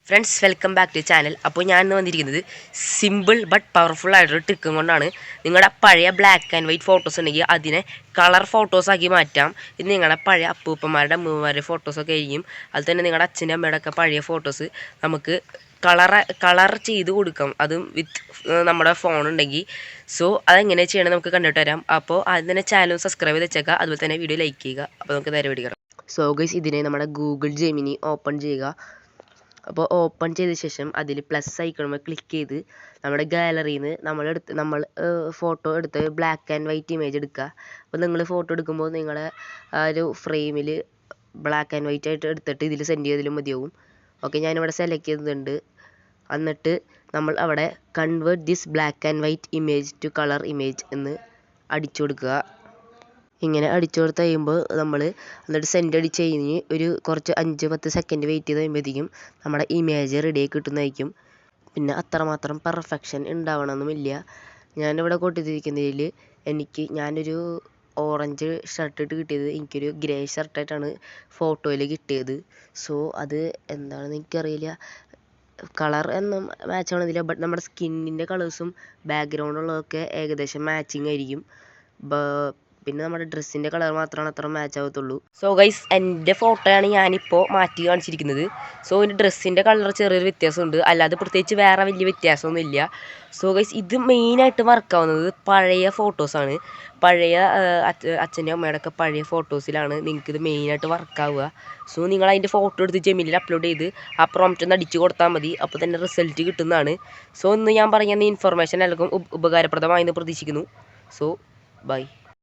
Friends welcome back to channel. അപ്പോൾ ഞാൻ ഇന്ന് വന്നിരിക്കുന്നത് സിമ്പിൾ ബട്ട് പവർഫുൾ ആയിട്ടൊരു ട്രിക്കും കൊണ്ടാണ്. നിങ്ങളുടെ പഴയ ബ്ലാക്ക് ആൻഡ് വൈറ്റ് ഫോട്ടോസ് ഉണ്ടെങ്കിൽ അതിനെ കളർ ഫോട്ടോസാക്കി മാറ്റാം. ഇത് നിങ്ങളുടെ പഴയ അപ്പൂപ്പന്മാരുടെ അമ്മൂമ്മമാരുടെ ഫോട്ടോസൊക്കെ ആയിരിക്കും. അത് തന്നെ നിങ്ങളുടെ അച്ഛൻ്റെ അമ്മയുടെ ഒക്കെ പഴയ ഫോട്ടോസ് നമുക്ക് കളർ ചെയ്ത് കൊടുക്കാം, അതും വിത്ത് നമ്മുടെ ഫോൺ ഉണ്ടെങ്കിൽ. സോ അതെങ്ങനെ ചെയ്യണം നമുക്ക് കണ്ടിട്ട് വരാം. അപ്പോൾ ആദ്യം തന്നെ ചാനൽ സബ്സ്ക്രൈബ് ചെയ്ത് വെച്ചേക്കുക, അതുപോലെ തന്നെ വീഡിയോ ലൈക്ക് ചെയ്യുക. അപ്പോൾ നമുക്ക് നേരെ പിടിക്കണം. സോ ഗൈസ്, ഇതിനെ നമ്മുടെ ഗൂഗിൾ ജെമിനി ഓപ്പൺ ചെയ്യുക. അപ്പോൾ ഓപ്പൺ ചെയ്ത ശേഷം അതിൽ പ്ലസ് ഐക്കണുമ്പോൾ ക്ലിക്ക് ചെയ്ത് നമ്മുടെ ഗാലറിയിൽ നിന്ന് നമ്മൾ ഫോട്ടോ എടുത്ത് ബ്ലാക്ക് ആൻഡ് വൈറ്റ് ഇമേജ് എടുക്കുക. അപ്പോൾ നിങ്ങൾ ഫോട്ടോ എടുക്കുമ്പോൾ നിങ്ങളുടെ ആ ഒരു ഫ്രെയിമിൽ ബ്ലാക്ക് ആൻഡ് വൈറ്റ് ആയിട്ട് എടുത്തിട്ട് ഇതിൽ സെൻഡ് ചെയ്താലും മതിയാവും. ഓക്കെ, ഞാനിവിടെ സെലക്ട് ചെയ്തിട്ടുണ്ട്. എന്നിട്ട് നമ്മൾ അവിടെ convert this black and white image to colour image എന്ന് അടിച്ചു കൊടുക്കുക. ഇങ്ങനെ അടിച്ചു കൊടുത്ത് കഴിയുമ്പോൾ നമ്മൾ എന്നിട്ട് സെൻഡ് അടിച്ച് കഴിഞ്ഞ് ഒരു കുറച്ച് 5-10 സെക്കൻഡ് വെയിറ്റ് ചെയ്ത് കഴിയുമ്പോഴത്തേക്കും നമ്മുടെ ഇമേജ് റെഡിയായി കിട്ടുന്നതായിരിക്കും. പിന്നെ അത്രമാത്രം പെർഫെക്ഷൻ ഉണ്ടാവണമെന്നുമില്ല. ഞാനിവിടെ കൊടുത്തിരിക്കുന്നതിൽ ഞാനൊരു ഓറഞ്ച് ഷർട്ട് ഇട്ട് കിട്ടിയത് എനിക്കൊരു ഗ്രേ ഷർട്ടായിട്ടാണ് ഫോട്ടോയിൽ കിട്ടിയത്. സോ അത് എന്താണെന്ന് എനിക്കറിയില്ല, കളർ ഒന്നും മാച്ച് ആവണമെന്നില്ല. ബട്ട് നമ്മുടെ സ്കിന്നിൻ്റെ കളേഴ്സും ബാക്ക്ഗ്രൗണ്ടുള്ളതൊക്കെ ഏകദേശം മാച്ചിങ് ആയിരിക്കും. പിന്നെ നമ്മുടെ ഡ്രസ്സിൻ്റെ കളർ മാത്രമാണ് അത്ര മാച്ച് ആവത്തുള്ളൂ. സോ ഗൈസ്, എൻ്റെ ഫോട്ടോയാണ് ഞാനിപ്പോൾ മാറ്റി കാണിച്ചിരിക്കുന്നത്. സോ എൻ്റെ ഡ്രസ്സിൻ്റെ കളർ ചെറിയൊരു വ്യത്യാസമുണ്ട്, അല്ലാതെ പ്രത്യേകിച്ച് വേറെ വലിയ വ്യത്യാസമൊന്നുമില്ല. സോ ഗൈസ്, ഇത് മെയിനായിട്ട് വർക്കാവുന്നത് പഴയ ഫോട്ടോസാണ്. പഴയ അച്ഛൻ്റെ അമ്മയുടെ ഒക്കെ പഴയ ഫോട്ടോസിലാണ് നിങ്ങൾക്കിത് മെയിനായിട്ട് വർക്കാവുക. സോ നിങ്ങൾ അതിൻ്റെ ഫോട്ടോ എടുത്ത് ജെമിനിയിൽ അപ്ലോഡ് ചെയ്ത് ആ പ്രോംപ്റ്റ് ഒന്ന് അടിച്ച് കൊടുത്താൽ മതി. അപ്പോൾ തന്നെ റിസൾട്ട് കിട്ടുന്നതാണ്. സോ ഇന്ന് ഞാൻ പറയുന്ന ഇൻഫർമേഷൻ എല്ലാവർക്കും ഉപകാരപ്രദമായെന്ന് പ്രതീക്ഷിക്കുന്നു. So by.